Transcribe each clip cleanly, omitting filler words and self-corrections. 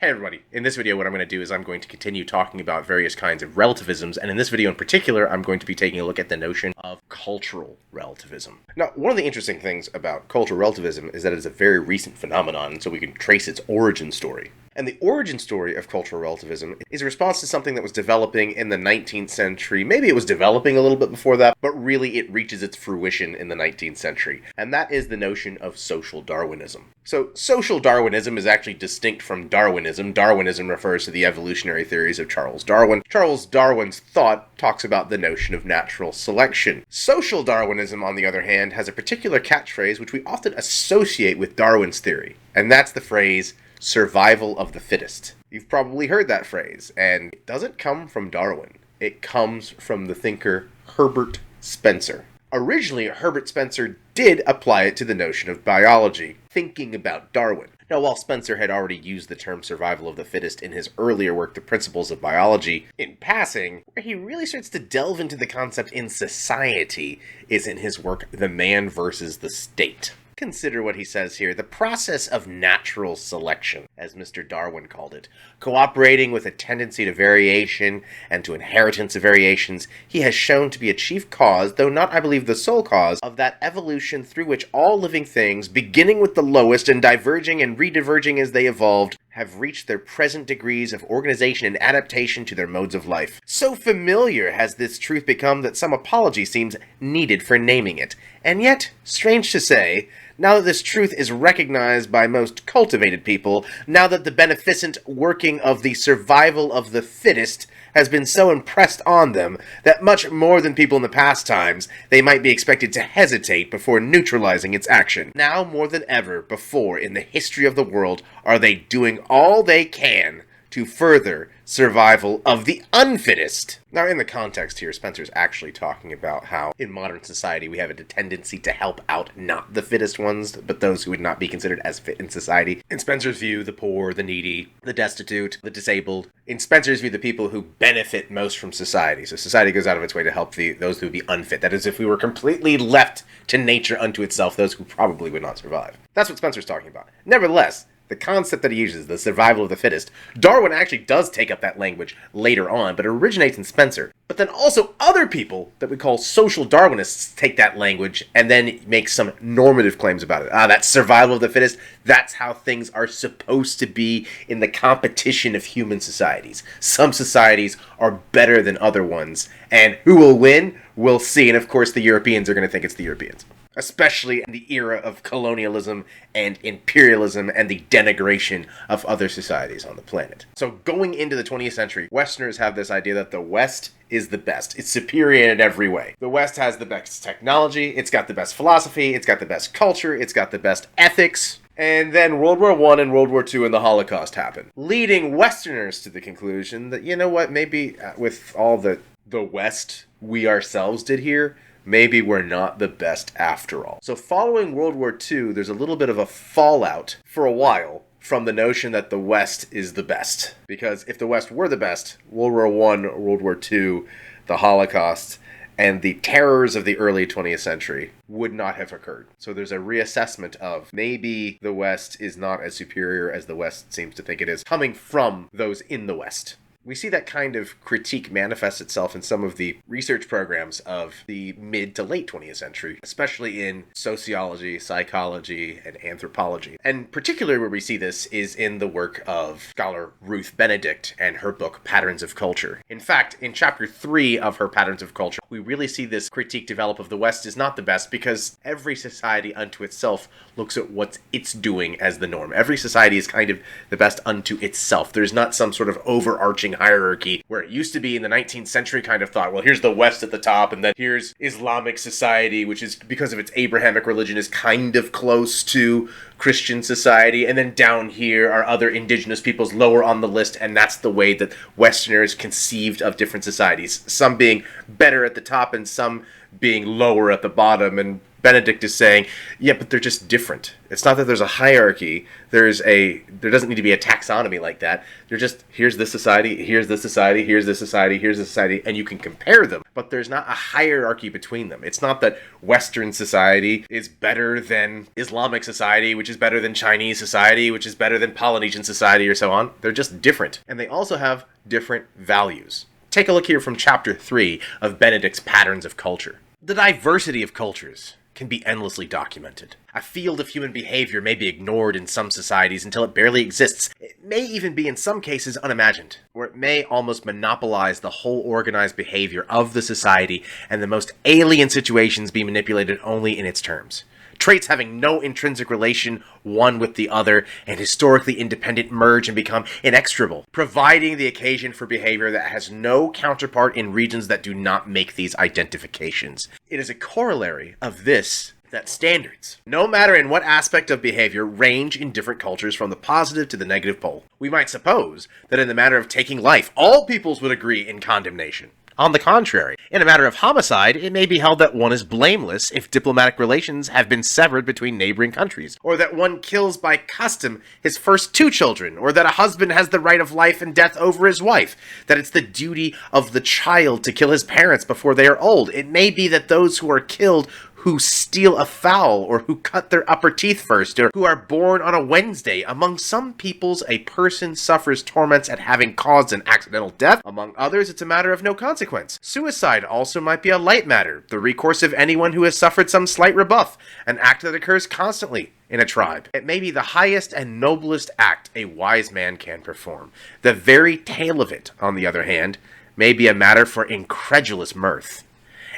Hey everybody, in this video what I'm going to do is I'm going to continue talking about various kinds of relativisms, and in this video in particular I'm going to be taking a look at the notion of cultural relativism. Now, one of the interesting things about cultural relativism is that it's a very recent phenomenon, so we can trace its origin story. And the origin story of cultural relativism is a response to something that was developing in the 19th century. Maybe it was developing a little bit before that, but really it reaches its fruition in the 19th century. And that is the notion of social Darwinism. So, social Darwinism is actually distinct from Darwinism. Darwinism refers to the evolutionary theories of Charles Darwin. Charles Darwin's thought talks about the notion of natural selection. Social Darwinism, on the other hand, has a particular catchphrase which we often associate with Darwin's theory. And that's the phrase, survival of the fittest. You've probably heard that phrase, and it doesn't come from Darwin. It comes from the thinker Herbert Spencer. Originally, Herbert Spencer did apply it to the notion of biology, thinking about Darwin. Now, while Spencer had already used the term survival of the fittest in his earlier work, The Principles of Biology, in passing, where he really starts to delve into the concept in society is in his work, The Man versus the State. Consider what he says here, the process of natural selection, as Mr. Darwin called it, cooperating with a tendency to variation and to inheritance of variations, he has shown to be a chief cause, though not, I believe, the sole cause, of that evolution through which all living things, beginning with the lowest and diverging and rediverging as they evolved, have reached their present degrees of organization and adaptation to their modes of life. So familiar has this truth become that some apology seems needed for naming it. And yet, strange to say, now that this truth is recognized by most cultivated people, now that the beneficent working of the survival of the fittest has been so impressed on them that much more than people in the past times, they might be expected to hesitate before neutralizing its action. Now more than ever before in the history of the world are they doing all they can to further survival of the unfittest. Now, in the context here, Spencer's actually talking about how in modern society we have a tendency to help out not the fittest ones, but those who would not be considered as fit in society. In Spencer's view, the poor, the needy, the destitute, the disabled. In Spencer's view, the people who benefit most from society. So society goes out of its way to help those who would be unfit. That is, if we were completely left to nature unto itself, those who probably would not survive. That's what Spencer's talking about. Nevertheless, the concept that he uses, the survival of the fittest, Darwin actually does take up that language later on, but it originates in Spencer. But then also other people that we call social Darwinists take that language and then make some normative claims about it. That's survival of the fittest. That's how things are supposed to be in the competition of human societies. Some societies are better than other ones, and who will win? We'll see. And of course, the Europeans are going to think it's the Europeans. Especially in the era of colonialism and imperialism and the denigration of other societies on the planet. So going into the 20th century, Westerners have this idea that the West is the best. It's superior in every way. The West has the best technology, it's got the best philosophy, it's got the best culture, it's got the best ethics. And then World War I and World War II and the Holocaust happened, leading Westerners to the conclusion that, you know what, maybe with all the West we ourselves did here, maybe we're not the best after all. So following World War II, there's a little bit of a fallout for a while from the notion that the West is the best. Because if the West were the best, World War I, World War II, the Holocaust, and the terrors of the early 20th century would not have occurred. So there's a reassessment of maybe the West is not as superior as the West seems to think it is, coming from those in the West. We see that kind of critique manifest itself in some of the research programs of the mid to late 20th century, especially in sociology, psychology, and anthropology. And particularly where we see this is in the work of scholar Ruth Benedict and her book Patterns of Culture. In fact, in chapter 3 of her Patterns of Culture, we really see this critique develop of the West is not the best because every society unto itself looks at what it's doing as the norm. Every society is kind of the best unto itself. There's not some sort of overarching hierarchy where it used to be in the 19th century kind of thought, well, here's the West at the top, and then here's Islamic society, which is, because of its Abrahamic religion, is kind of close to Christian society, and then down here are other indigenous peoples lower on the list, and that's the way that Westerners conceived of different societies, some being better at the top and some being lower at the bottom, and Benedict is saying, yeah, but they're just different. It's not that there's a hierarchy. There doesn't need to be a taxonomy like that. They're just, here's this society, here's this society, here's this society, here's this society, and you can compare them, but there's not a hierarchy between them. It's not that Western society is better than Islamic society, which is better than Chinese society, which is better than Polynesian society, or so on. They're just different. And they also have different values. Take a look here from chapter 3 of Benedict's Patterns of Culture. The diversity of cultures can be endlessly documented. A field of human behavior may be ignored in some societies until it barely exists. It may even be in some cases unimagined, or it may almost monopolize the whole organized behavior of the society, and the most alien situations be manipulated only in its terms. Traits having no intrinsic relation one with the other and historically independent merge and become inextricable, providing the occasion for behavior that has no counterpart in regions that do not make these identifications. It is a corollary of this that standards, no matter in what aspect of behavior, range in different cultures from the positive to the negative pole. We might suppose that in the matter of taking life, all peoples would agree in condemnation. On the contrary, in a matter of homicide, it may be held that one is blameless if diplomatic relations have been severed between neighboring countries, or that one kills by custom his first 2 children, or that a husband has the right of life and death over his wife, that it's the duty of the child to kill his parents before they are old. It may be that those who are killed who steal a fowl, or who cut their upper teeth first, or who are born on a Wednesday. Among some peoples, a person suffers torments at having caused an accidental death. Among others, it's a matter of no consequence. Suicide also might be a light matter, the recourse of anyone who has suffered some slight rebuff, an act that occurs constantly in a tribe. It may be the highest and noblest act a wise man can perform. The very tale of it, on the other hand, may be a matter for incredulous mirth,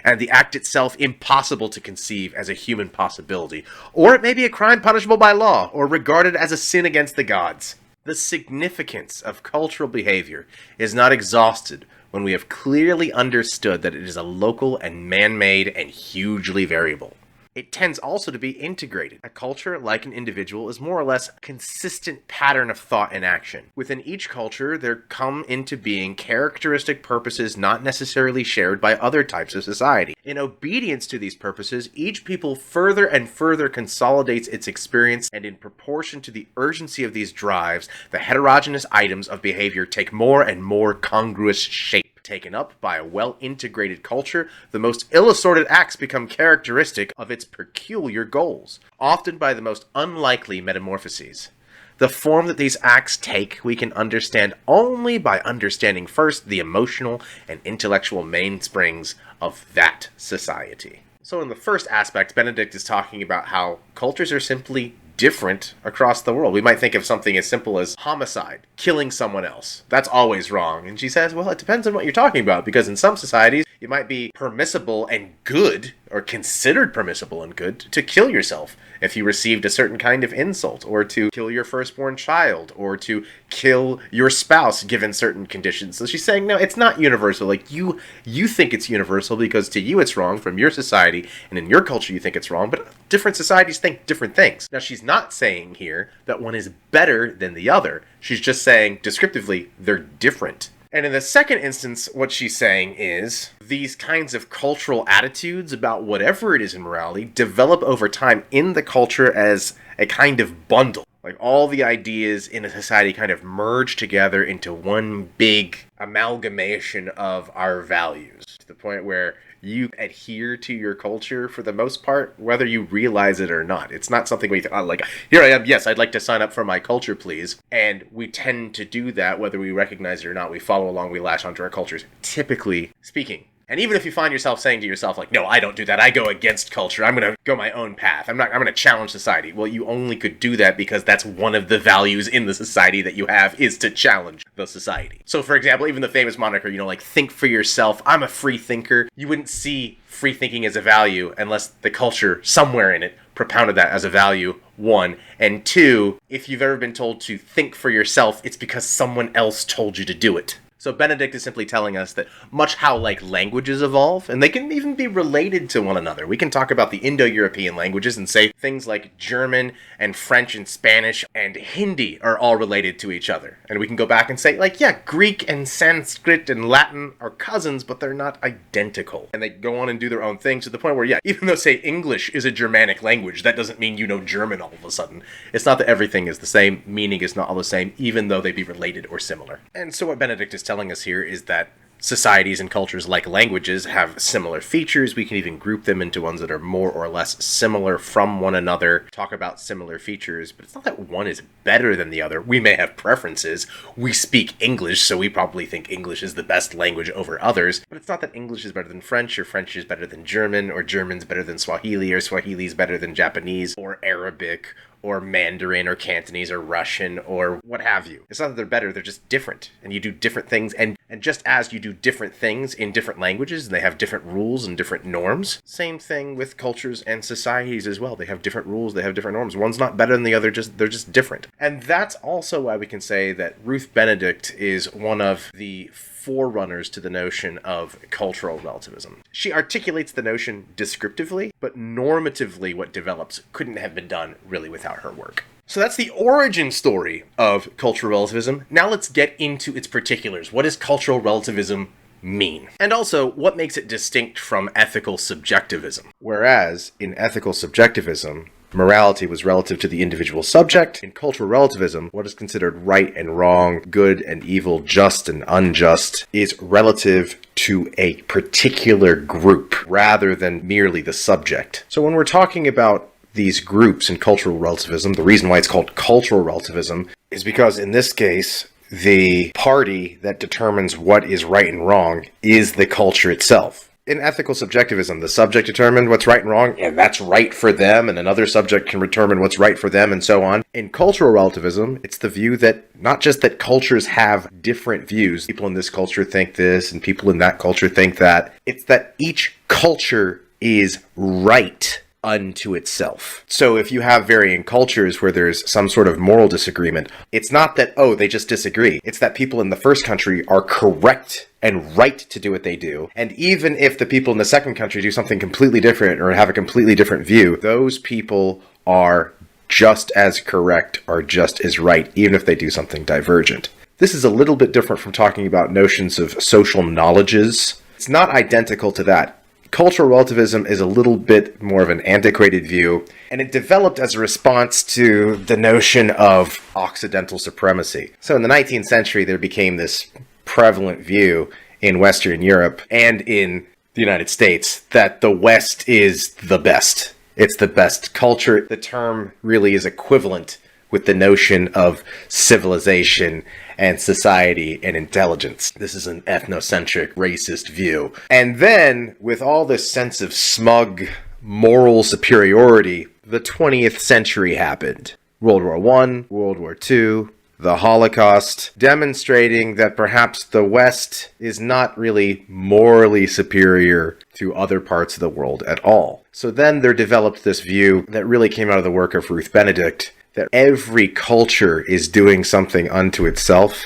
and the act itself impossible to conceive as a human possibility. Or it may be a crime punishable by law, or regarded as a sin against the gods. The significance of cultural behavior is not exhausted when we have clearly understood that it is a local and man-made and hugely variable. It tends also to be integrated. A culture, like an individual, is more or less a consistent pattern of thought and action. Within each culture, there come into being characteristic purposes not necessarily shared by other types of society. In obedience to these purposes, each people further and further consolidates its experience, and in proportion to the urgency of these drives, the heterogeneous items of behavior take more and more congruous shape. Taken up by a well-integrated culture, the most ill-assorted acts become characteristic of its peculiar goals, often by the most unlikely metamorphoses. The form that these acts take we can understand only by understanding first the emotional and intellectual mainsprings of that society. So in the first aspect, Benedict is talking about how cultures are simply different across the world. We might think of something as simple as homicide, killing someone else. That's always wrong. And she says, well, it depends on what you're talking about, because in some societies, it might be permissible and good, or considered permissible and good, to kill yourself if you received a certain kind of insult, or to kill your firstborn child, or to kill your spouse given certain conditions. So she's saying, no, it's not universal. Like, you think it's universal because to you it's wrong from your society, and in your culture you think it's wrong, but different societies think different things. Now, she's not saying here that one is better than the other. She's just saying, descriptively, they're different. And in the second instance, what she's saying is, these kinds of cultural attitudes about whatever it is in morality develop over time in the culture as a kind of bundle. Like, all the ideas in a society kind of merge together into one big amalgamation of our values, to the point where you adhere to your culture for the most part, whether you realize it or not. It's not something where you think, oh, like, here I am, yes, I'd like to sign up for my culture, please. And we tend to do that, whether we recognize it or not. We follow along, we latch onto our cultures, typically speaking. And even if you find yourself saying to yourself, like, no, I don't do that, I go against culture, I'm going to go my own path, I'm going to challenge society. Well, you only could do that because that's one of the values in the society that you have, is to challenge the society. So, for example, even the famous moniker, like, think for yourself, I'm a free thinker. You wouldn't see free thinking as a value unless the culture somewhere in it propounded that as a value, one. And two, if you've ever been told to think for yourself, it's because someone else told you to do it. So Benedict is simply telling us that much how like languages evolve, and they can even be related to one another. We can talk about the Indo-European languages and say things like German and French and Spanish and Hindi are all related to each other. And we can go back and say, like, yeah, Greek and Sanskrit and Latin are cousins, but they're not identical. And they go on and do their own thing to the point where, yeah, even though, say, English is a Germanic language, that doesn't mean you know German all of a sudden. It's not that everything is the same, meaning is not all the same, even though they be related or similar. And so what Benedict is telling us here is that societies and cultures, like languages, have similar features. We can even group them into ones that are more or less similar from one another, talk about similar features, but it's not that one is better than the other. We may have preferences. We speak English, so we probably think English is the best language over others, but it's not that English is better than French, or French is better than German, or German's better than Swahili, or Swahili's better than Japanese, or Arabic, or Mandarin, or Cantonese, or Russian, or what have you. It's not that they're better, they're just different. And you do different things, and just as you do different things in different languages, and they have different rules and different norms, same thing with cultures and societies as well. They have different rules, they have different norms. One's not better than the other, they're just different. And that's also why we can say that Ruth Benedict is one of the forerunners to the notion of cultural relativism. She articulates the notion descriptively, but normatively what develops couldn't have been done really without her work. So that's the origin story of cultural relativism. Now let's get into its particulars. What does cultural relativism mean? And also, what makes it distinct from ethical subjectivism? Whereas in ethical subjectivism, morality was relative to the individual subject. In cultural relativism, what is considered right and wrong, good and evil, just and unjust, is relative to a particular group rather than merely the subject. So when we're talking about these groups in cultural relativism, the reason why it's called cultural relativism is because in this case, the party that determines what is right and wrong is the culture itself. In ethical subjectivism, the subject determined what's right and wrong, and that's right for them, and another subject can determine what's right for them, and so on. In cultural relativism, it's the view that not just that cultures have different views, people in this culture think this, and people in that culture think that, it's that each culture is right unto itself. So if you have varying cultures where there's some sort of moral disagreement, it's not that, oh, they just disagree. It's that people in the first country are correct and right to do what they do. And even if the people in the second country do something completely different or have a completely different view, those people are just as correct or just as right, even if they do something divergent. This is a little bit different from talking about notions of social knowledges. It's not identical to that. Cultural relativism is a little bit more of an antiquated view, and it developed as a response to the notion of Occidental supremacy. So in the 19th century, there became this prevalent view in Western Europe and in the United States that the West is the best. It's the best culture. The term really is equivalent with the notion of civilization and society and intelligence. This is an ethnocentric, racist view. And then, with all this sense of smug moral superiority, the 20th century happened. World War I, World War II, the Holocaust, demonstrating that perhaps the West is not really morally superior to other parts of the world at all. So then there developed this view that really came out of the work of Ruth Benedict, that every culture is doing something unto itself,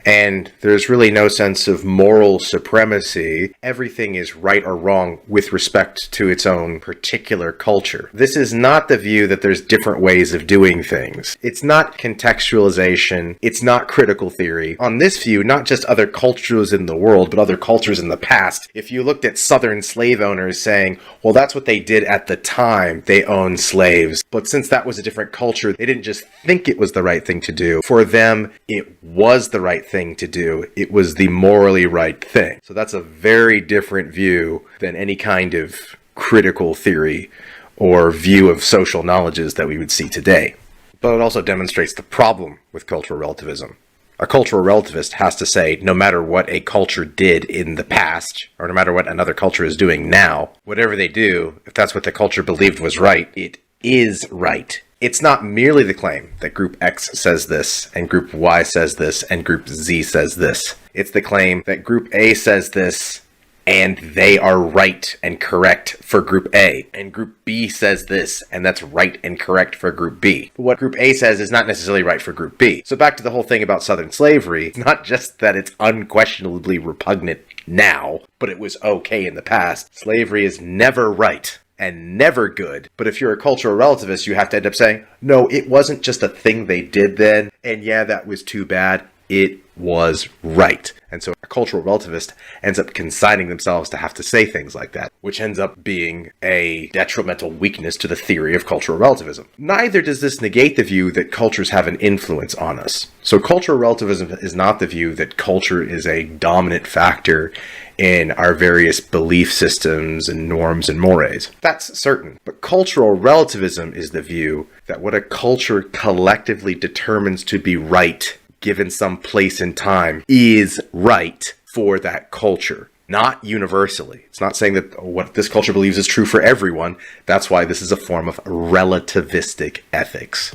and there's really no sense of moral supremacy. Everything is right or wrong with respect to its own particular culture. This is not the view that there's different ways of doing things. It's not contextualization. It's not critical theory. On this view, not just other cultures in the world, but other cultures in the past. If you looked at Southern slave owners saying, well, that's what they did at the time they owned slaves, but since that was a different culture, they didn't just think it was the right thing to do. For them, it was the right thing to do. It was the morally right thing. So that's a very different view than any kind of critical theory or view of social knowledges that we would see today. But it also demonstrates the problem with cultural relativism. A cultural relativist has to say, no matter what a culture did in the past, or no matter what another culture is doing now, whatever they do, if that's what the culture believed was right, it is right. It's not merely the claim that Group X says this, and Group Y says this, and Group Z says this. It's the claim that Group A says this, and they are right and correct for Group A, and Group B says this, and that's right and correct for Group B. But what Group A says is not necessarily right for Group B. So back to the whole thing about Southern slavery, it's not just that it's unquestionably repugnant now, but it was okay in the past. Slavery is never right and never good. But if you're a cultural relativist, you have to end up saying, no, it wasn't just a thing they did then, and yeah, that was too bad. It was right. And so a cultural relativist ends up consigning themselves to have to say things like that, which ends up being a detrimental weakness to the theory of cultural relativism. Neither does this negate the view that cultures have an influence on us. So cultural relativism is not the view that culture is a dominant factor in our various belief systems and norms and mores. That's certain. But cultural relativism is the view that what a culture collectively determines to be right given some place in time is right for that culture, not universally. It's not saying that what this culture believes is true for everyone. That's why this is a form of relativistic ethics.